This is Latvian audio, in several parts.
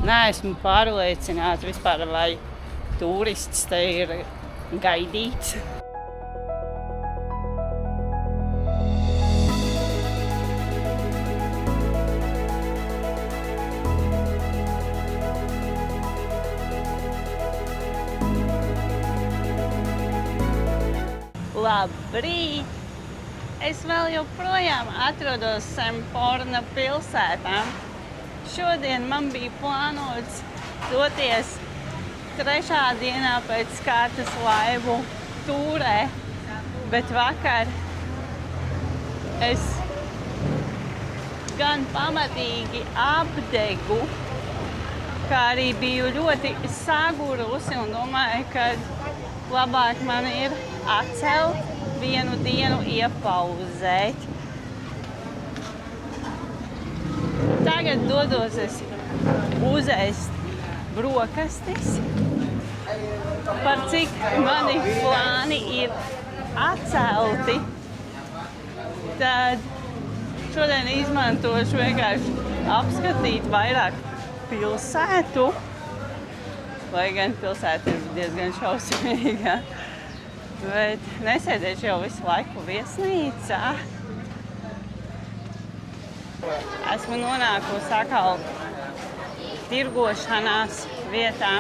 Neesmu pārliecināta vispār, vai turists te ir gaidīts. Labrīt! Es vēl joprojām atrodos Semporna pilsētā. Šodien man bija plānots doties 3. dienā pēc kārtas laivu tūrē, bet vakar es gan pamatīgi apdegu, kā arī biju ļoti sagurusi un domāju, ka labāk man ir atcelt vienu dienu, iepauzēt. Tagad dodos es uzēst brokastis. Par cik mani plāni ir atcelti, tad šodien izmantošu vienkārši apskatīt vairāk pilsētu. Lai gan pilsēta ir diezgan šausmīga. Bet nesēdēšu jau visu laiku viesnīcā. Esmu nonākusi atkal tirgošanās vietā.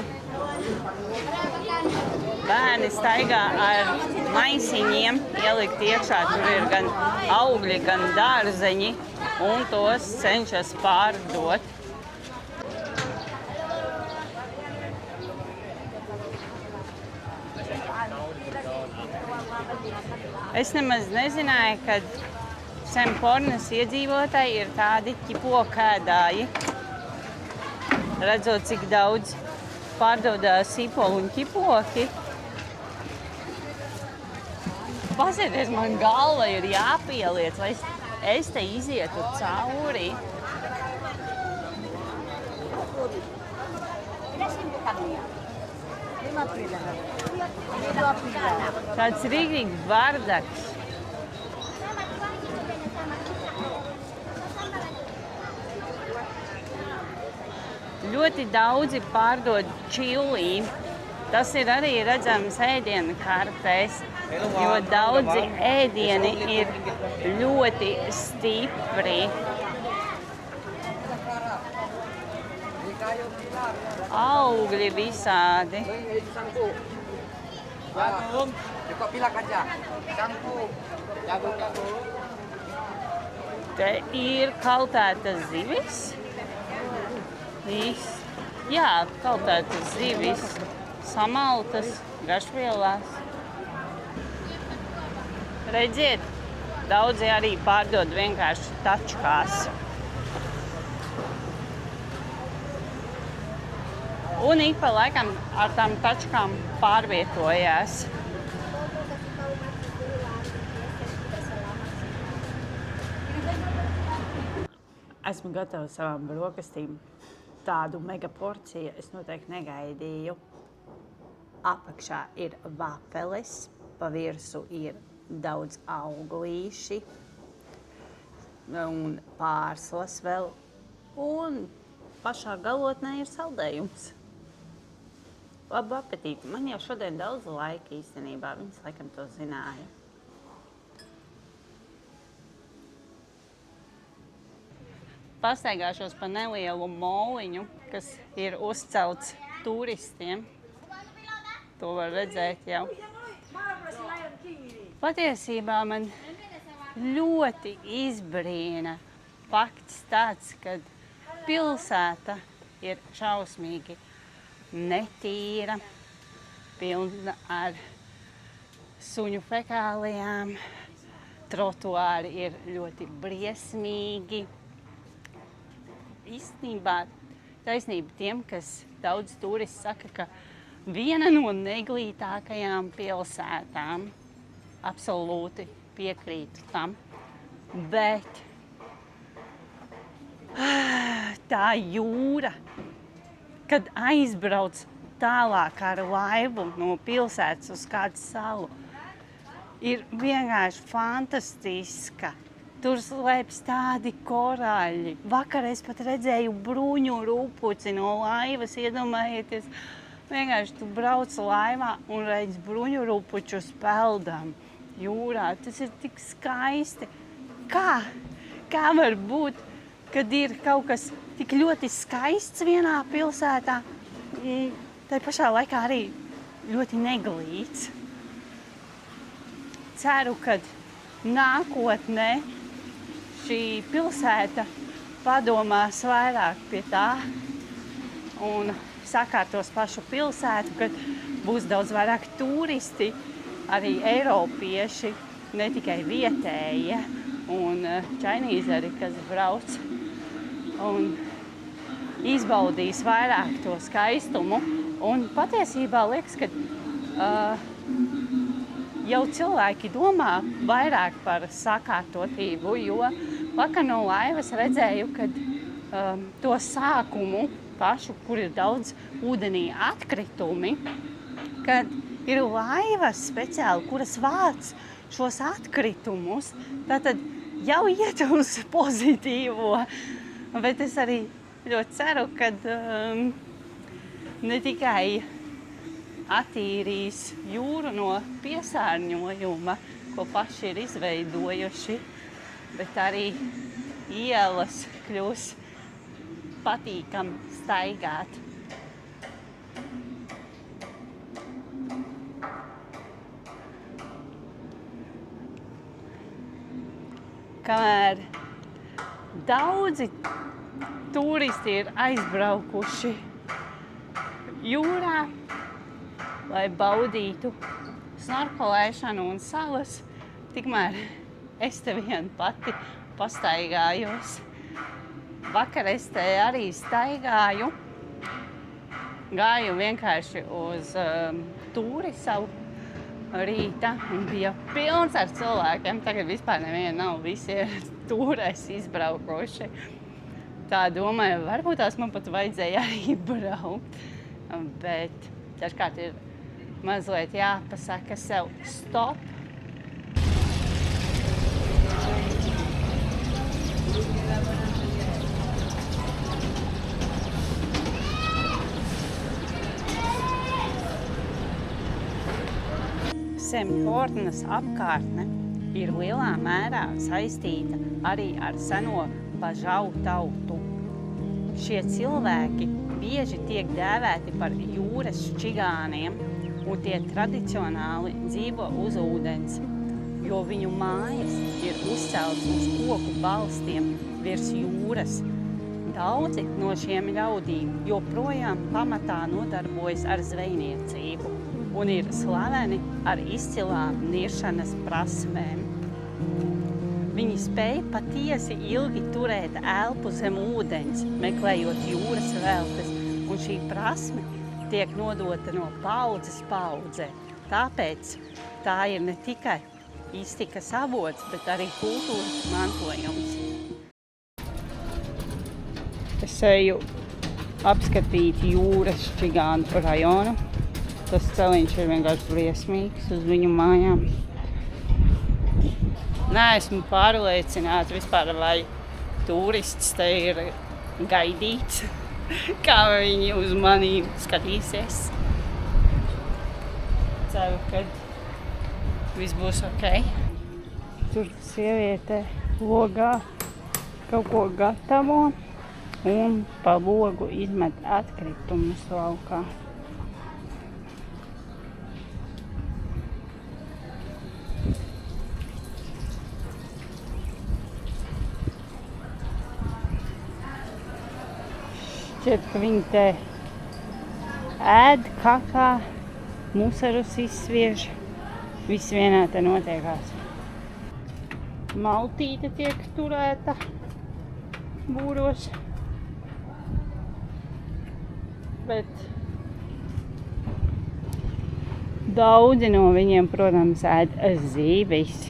Bērni staigā ar maisiņiem ielikt iekšā. Tur ir gan augļi, gan dārzeņi, un tos cenšas pārdot. Es nemaz nezināju, ka Sempornas iedzīvotāji ir tādi ķipokēdāji. Redzot, cik daudz pārdoda sīpolu un ķipoki. Pasieties, man galva ir jāpieliec, lai es te izietu cauri. Tāds rīktīgi bardaks. Ļoti daudzi pārdod čili. Tas ir arī redzams ēdienu kartēs, jo daudzi ēdieni ir ļoti stipri. Augļi visādi. Te ir kaltētas zivis. Jā, kaltētas zivis, samaltas, garšvielās. Redziet, daudzi arī pārdod vienkārši tačkās. Un ik pa laikam ar tām tačkām pārvietojās. Esmu gatava savām brokastīm. Tādu mega porciju es noteikti negaidīju. Apakšā ir vafeles, pa virsu ir daudz auglīši un pārslas vēl. Un pašā galotnē ir saldējums. Labu apetīti. Man jau šodien daudz laika īstenībā. Viņas laikam to zināja. Pastaigāšos pa nelielu moliņu, kas ir uzcelts turistiem. To var redzēt jau. Patiesībā man ļoti izbrīna fakts tāds, ka pilsēta ir šausmīgi netīra, pilna ar suņu fekālijām. Trotuāri ir ļoti briesmīgi. Īstenībā taisnība tiem, kas daudz turisti saka, ka viena no neglītākajām pilsētām. Absolūti piekrītu tam. Bet tā jūra, kad aizbrauc tālāk ar laivu no pilsētas uz kādu salu, ir vienkārši fantastiska. Tur slēpjas tādi koraļi. Vakar es pat redzēju bruņu rupuci no laivas, iedomājieties. Vienkārši tu brauc laivā un redz bruņu rupučus peldam jūrā. Tas ir tik skaisti. Kā var būt, kad ir kaut kas tik ļoti skaists vienā pilsētā, tai pašā laikā arī ļoti neglīts. Ceru, ka nākotnē šī pilsēta padomās vairāk pie tā un sakārtos pašu pilsētu, kad būs daudz vairāk turisti, arī eiropieši, ne tikai vietējie un čainīzeri, kas brauc un izbaudīs vairāk to skaistumu. Un patiesībā liekas, ka jau cilvēki domā vairāk par sakārtotību, jo vakar no laivas redzēju, ka to sākumu pašu, kur ir daudz ūdenī atkritumi, kad ir laivas speciāli, kuras vāc šos atkritumus, tātad jau iet uz pozitīvo. Bet es arī ļoti ceru, ka ne tikai attīrīs jūru no piesārņojuma, ko paši ir izveidojuši, bet arī ielas kļūs patīkam staigāt. Kamēr daudzi turisti ir aizbraukuši jūrā, lai baudītu snorkelēšanu un salas, tikmēr es te vien pati pastaigājos. Vakar es te arī staigāju, gāju vienkārši uz tūri savu rīta un bija pilns ar cilvēkiem. Tagad vispār neviena nav, visi ir tūrēs izbraukuši. Tā domāju, varbūt tās man pat vajadzēja arī braukt, bet dažkārt ir mazliet jāpasaka sev stop. Semportnas apkārtne ir lielā mērā saistīta arī ar seno Pažau tautu. Šie cilvēki bieži tiek dēvēti par jūras čigāniem, un tie tradicionāli dzīvo uz ūdens, jo viņu mājas ir uzceltas uz koku balstiem virs jūras. Daudzi no šiem ļaudīm joprojām pamatā nodarbojas ar zvejniecību un ir slaveni ar izcilām niršanas prasmēm. Viņi spēj patiesi ilgi turēt elpu zem ūdens, meklējot jūras veltes, un šī prasme tiek nodota no paaudzes paaudzē. Tāpēc tā ir ne tikai iztikas avots, bet arī kultūras mantojums. Es eju apskatīt jūras čigānu rajonu. Tas celiņš ir vienkārši briesmīgs uz viņu mājām. Neesmu pārliecināta vispār, vai turists te ir gaidīts, kā viņi uz mani skatīsies. Ceru, ka viss būs ok. Tur sieviete logā kaut ko gatavo un pa logu izmet atkritumus laukā. Šķiet, ka viņi te ēd, kakā, musarus izsviež. Viss vienā te notiekās. Maltīte tiek turēta būros. Bet daudzi no viņiem, protams, ēd zīvis.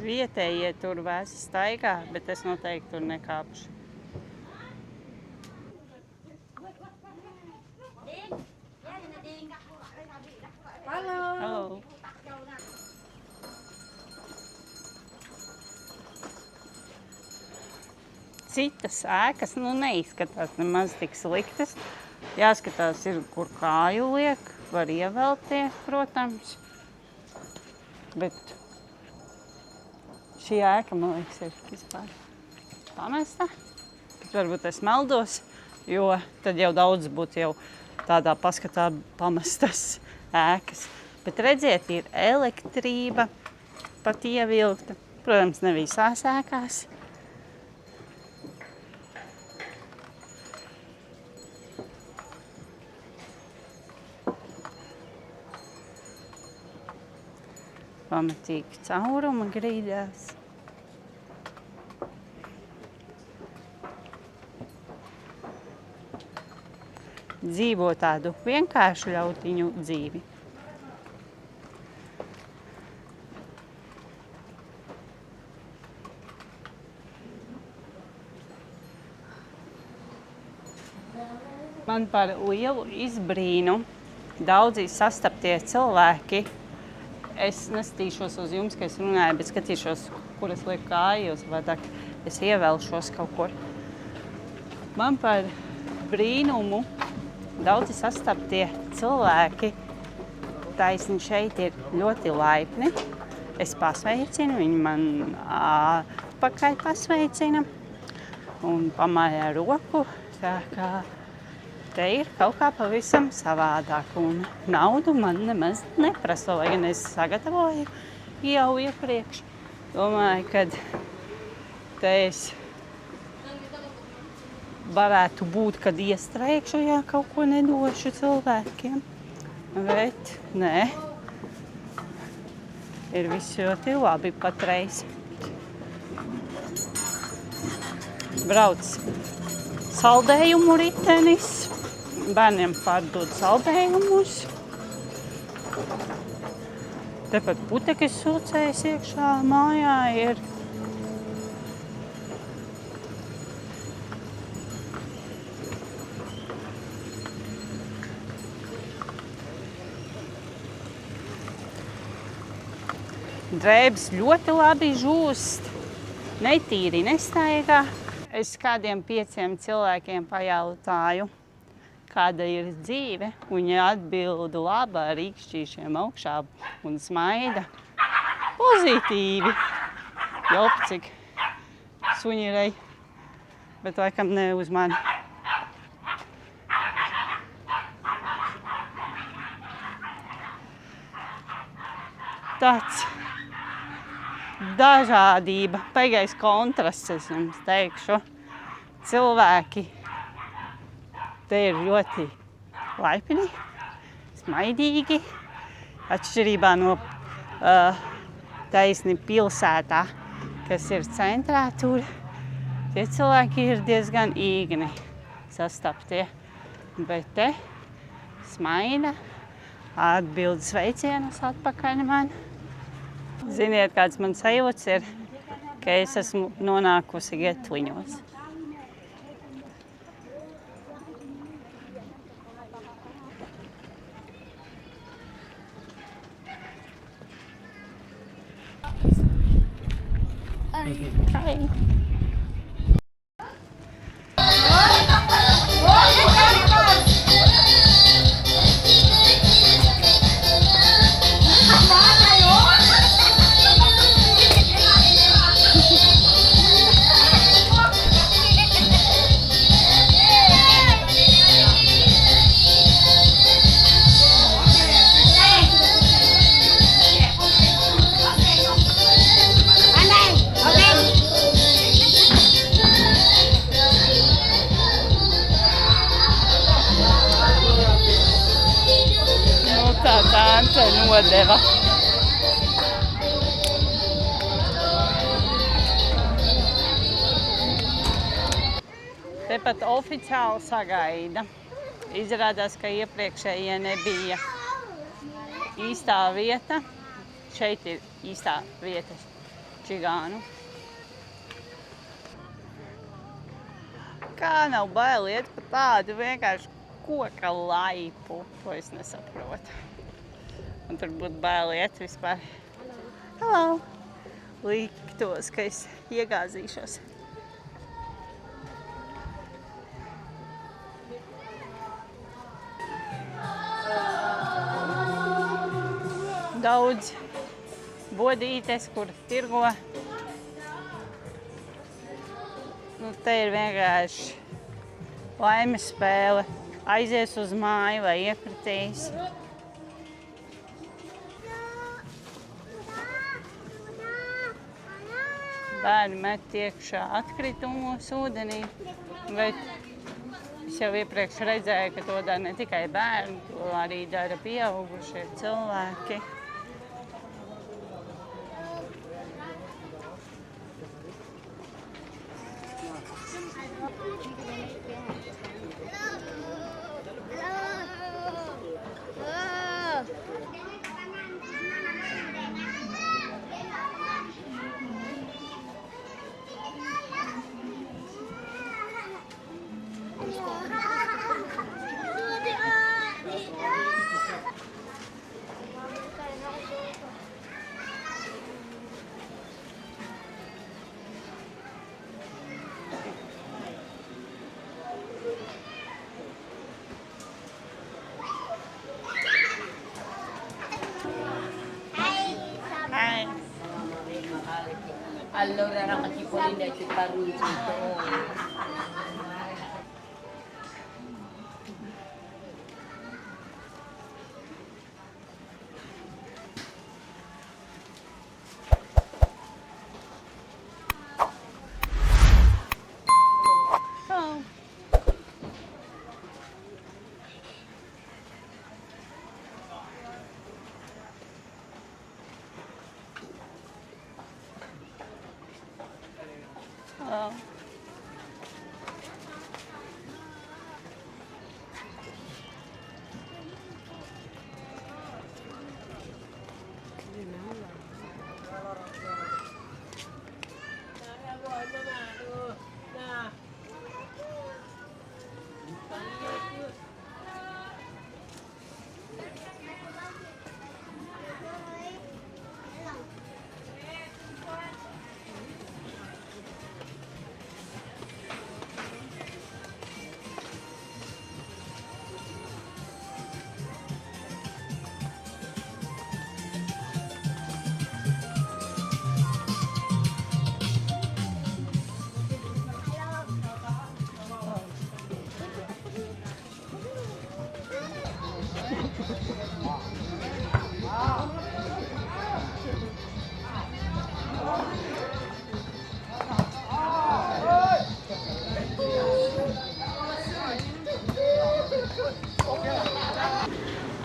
Vietējie tur vēsi staigā, bet es noteikti tur nekāpšu. citas ēkas neizskatās nemaz tik sliktas. Jāskatās, ir, kur kāju liek, var ievelties, protams. Bet šī ēka, man liekas, ir vispār pamesta. Bet varbūt es meldos, jo tad jau daudz būtu jau tādā paskatā pamestas ēkas. Bet redziet, ir elektrība pat ievilkta. Protams, ne visās ēkās. Pamatīgi cauruma grīdās. Dzīvo tādu vienkāršu ļautiņu dzīvi. Man par lielu izbrīnu daudzi sastaptie cilvēki. Es neskatīšos uz jums, ka es runāju, bet skatīšos, kur es lieku kāju, vai tā, es ievelšos kaut kur. Man par brīnumu daudzi sastaptie cilvēki taisni šeit ir ļoti laipni. Es pasveicinu, viņi man atpakaļ pasveicina un pamāja roku. Tā kā te ir kaut kā pavisam savādāk, un naudu man nemaz neprasa, lai gan es sagatavoju jau iepriekš. Domāju, ka te es varētu būt, kad iestrēgšu, ja kaut ko nedošu cilvēkiem. Bet nē, ir viss ļoti labi patreiz. Brauc saldējumu ritenis. Bērniem pārdod saldējumus. Tepat putekļs sūcējs iekšā mājā ir. Drēbes ļoti labi žūst, netīri nestaigā. Es kādiem 5 cilvēkiem pajautāju, kāda ir dzīve, un viņi atbilda labi ar rīkšķīšiem augšā un smaida pozitīvi. Jop, cik suņirei, bet laikam ne uz mani. Tāds dažādība, baigais kontrasts, es jums teikšu. Cilvēki te ir ļoti laipni, smaidīgi, atšķirībā no taisni pilsētā, kas ir centrā tur. Tie cilvēki ir diezgan īgni sastaptie, bet te smaida, atbild sveicienus atpakaļ man. Ziniet, kāds man sajūts ir, ka es esmu nonākusi Getliņos. Hi. Tante nodeva. Tepat oficiāli sagaida. Izrādās, ka iepriekšējie nebija īstā vieta. Šeit ir īstā vieta čigānu. Kā nav bail iet pa tādu vienkārši koka laipu? To es nesaprotu. Un tur būtu bail iet vispār. Hello! Liktos, ka es iegāzīšos. daudz bodītes, kur tirgo. Nu, te ir vienkārši laimes spēle. Aizies uz māju vai iekritīs. Bērni met iekšā atkritumos ūdenī, bet es jau iepriekš redzēju, ka to dara ne tikai bērni, to arī dara pieaugušie cilvēki. Allora era Cipollina e Parrucci.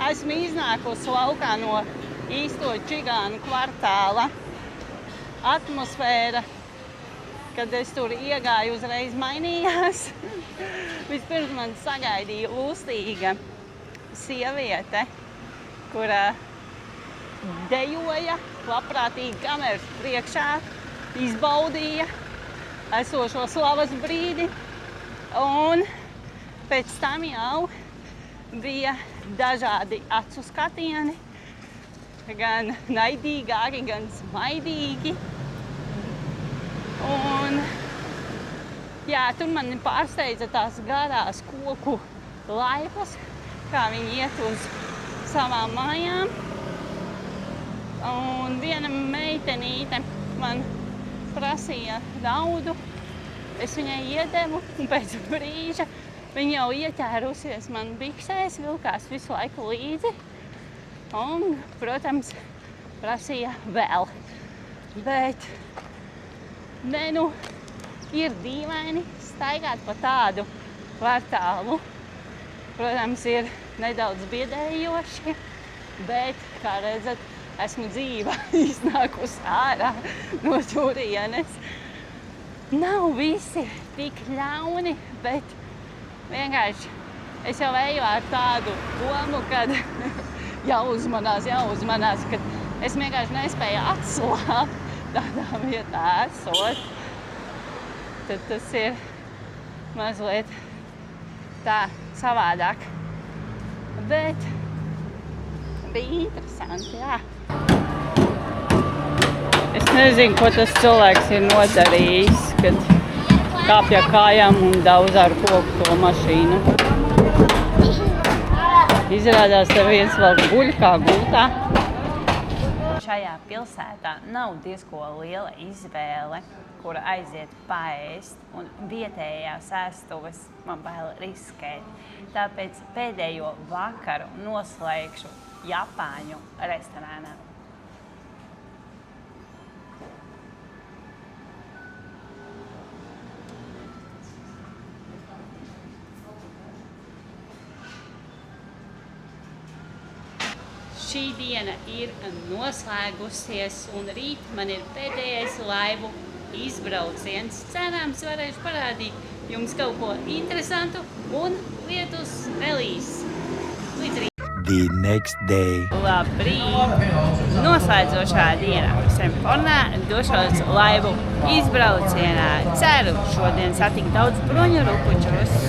Esmu iznākusi laukā no īsto čigānu kvartāla. Atmosfēra, kad es tur iegāju, uzreiz mainījās. Vispirms man sagaidīja lustīga sieviete, kura dejoja labprātīgi kameras priekšā, izbaudīja esošo slavas brīdi. Un pēc tam jau bija dažādi acu skatieni, gan naidīgāki, gan smaidīgi. Un, jā, tur mani pārsteidza tās garās koku laipas, kā viņi iet uz savām mājām. Un viena meitenīte man prasīja naudu, es viņai iedevu, un pēc brīža viņa jau ieķērusies man biksēs, vilkās visu laiku līdzi un, protams, prasīja vēl. Bet, ir dīvaini staigāt pa tādu kvartālu. Protams, ir nedaudz biedējoši, bet, kā redzat, esmu dzīva iznākusi ārā no turienes. Nav visi tik ļauni, bet vienkārši es jau eju ar tādu domu, kad jāuzmanās, kad es vienkārši nespēju atslābt tādā vietā esot. Tad tas ir mazliet tā savādāk. Bet bija interesanti, jā. Es nezinu, ko tas cilvēks ir nodarījis, kad kāpja kājām un daudz ar koku to mašīnu. Izrādās, ka viens vēl guļ kā gultā. šajā pilsētā nav diezko liela izvēle, kura aiziet paēst, un vietējās ēstuves man bail riskēt. Tāpēc pēdējo vakaru noslēgšu Japāņu restorānā. Šī diena ir noslēgusies, un rīt man ir pēdējais laivu izbrauciens. Cerams, varēšu parādīt jums kaut ko interesantu un lietus nelīs. Līdz rīt! The next day. Labrīt! Noslēdzošā dienā Sempornā došos laivu izbraucienā. Ceru šodien satikt daudz bruņu rupučus.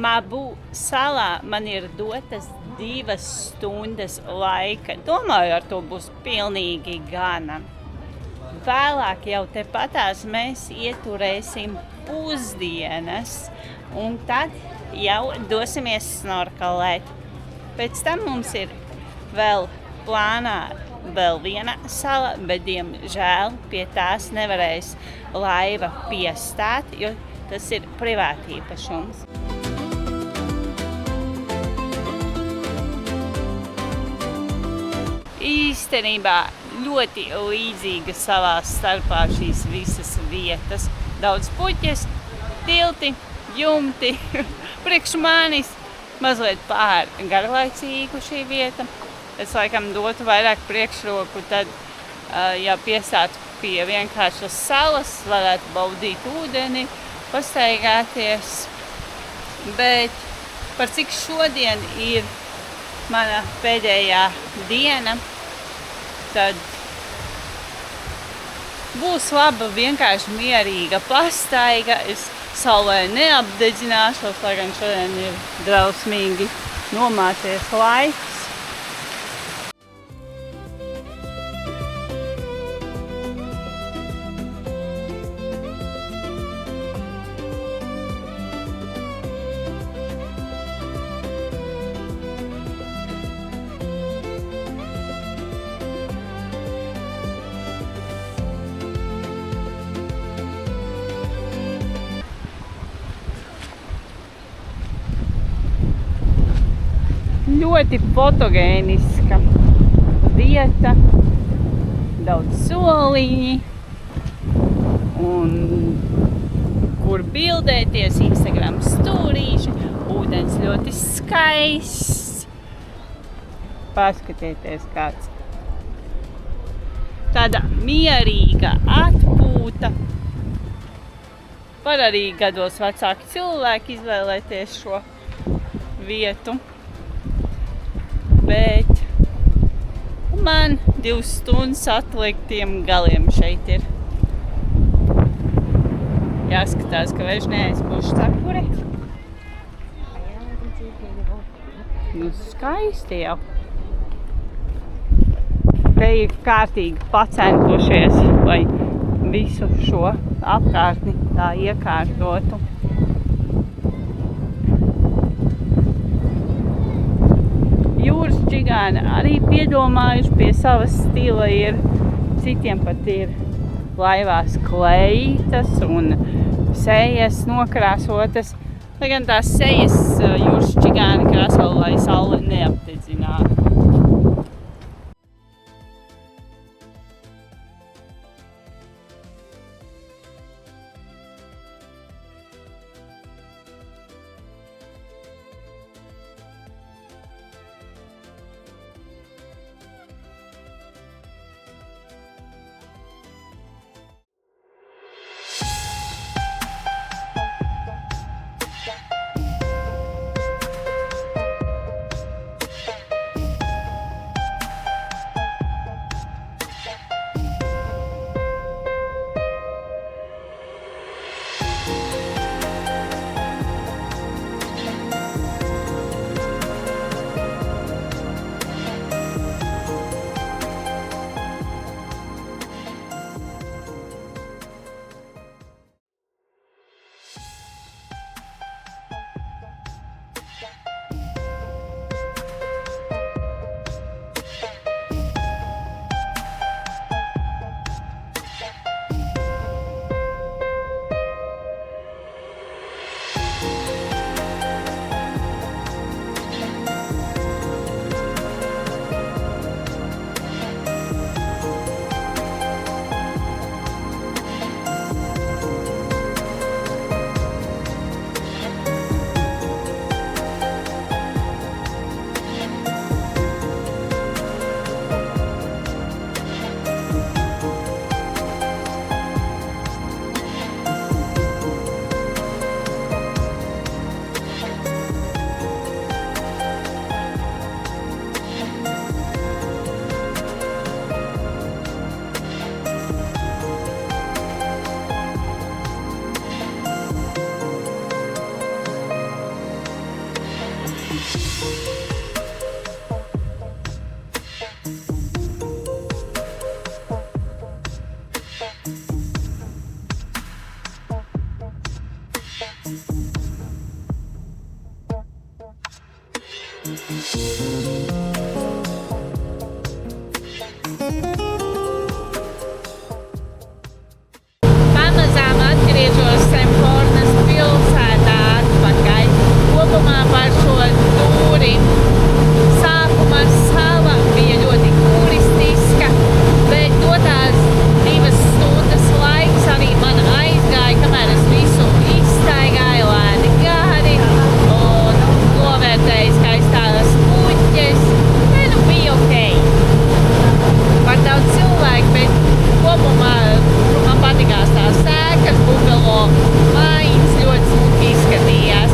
Mabu salā man ir dotas 2 stundas laika. Domāju, ar to būs pilnīgi gana. Vēlāk jau tepatās mēs ieturēsim pusdienas, un tad jau dosimies snorkelēt. Pēc tam mums ir vēl plānā vēl viena sala, bet diemžēl pie tās nevarēs laiva piestāt, jo tas ir privātīpašums. Īstenībā ļoti līdzīgas savā starpā šīs visas vietas. Daudz puķes, tilti, jumti, priekš manis mazliet pār garlaicīgu šī vieta. Es laikam dotu vairāk priekšroku, tad, ja piestātu pie vienkāršas salas, varētu baudīt ūdeni, pastaigāties. Bet par cik šodien ir mana pēdējā diena, tad būs laba, vienkārši mierīga pastaiga. Es saulē neapdedzināšos, lai gan šodien ir drausmīgi nomācies laiks. Ļoti fotogēniska vieta, daudz soliņi, un kur bildēties, Instagram stūrīši, ūdens ļoti skaists. Paskatieties kāds. Tāda mierīga atpūta. Var arī gados vecāki cilvēki izvēlēties šo vietu. Bet man 2 stundas atliktiem galiem šeit ir. Jāskatās, ka vairs neaizpūš cepuri. Nu, skaisti jau. Te ir kārtīgi pacentušies, lai visu šo apkārtni tā iekārtotu. Jūras čigāni arī piedomājuši pie savas stila ir. Citiem pat ir laivās kleitas un sejas nokrāsotas. Lai gan tās sejas jūras čigāni krāso, lai saule neapdedzinātu. Pamazām atgriežos Sempornas pilsētā atpakaļ. Kopumā par šo tūri. Sākuma sala bija ļoti turistiska, bet dotās 2 stundas laiks arī man aizgāja, kamēr es visu izstaigāju lēni gari un novērtēju skaistās puķes. Bija ok. Par daudz cilvēku, bet kopumā man patikās tās sēkas, bungalo mājas ļoti smuki izskatījās.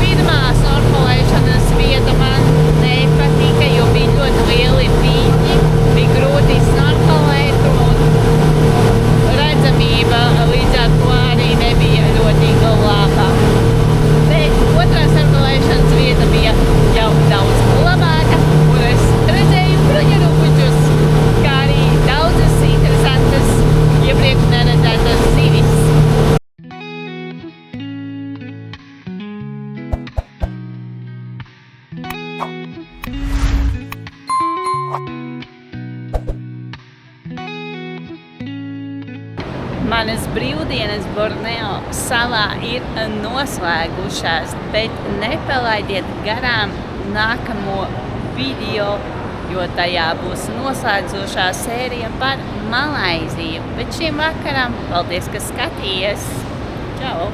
Pirmā snorkelēšanas vieta man nepatika, jo bija ļoti lieli viļņi, bija grūti snorkelēt un redzamība līdz ar to arī nebija ļoti laba. Bet otrā snorkelēšanas vieta bija jau daudz labāka, un es redzēju bruņurupuķus, kā arī daudzas interesantas iepriekš neredzētas zivis. Manas brīvdienas Borneo salā ir noslēgušās, bet nepalaidiet garām nākamo video, jo tajā būs noslēdzošā sērija par Malaiziju. Bet šim vakaram paldies, ka skatījies! Čau!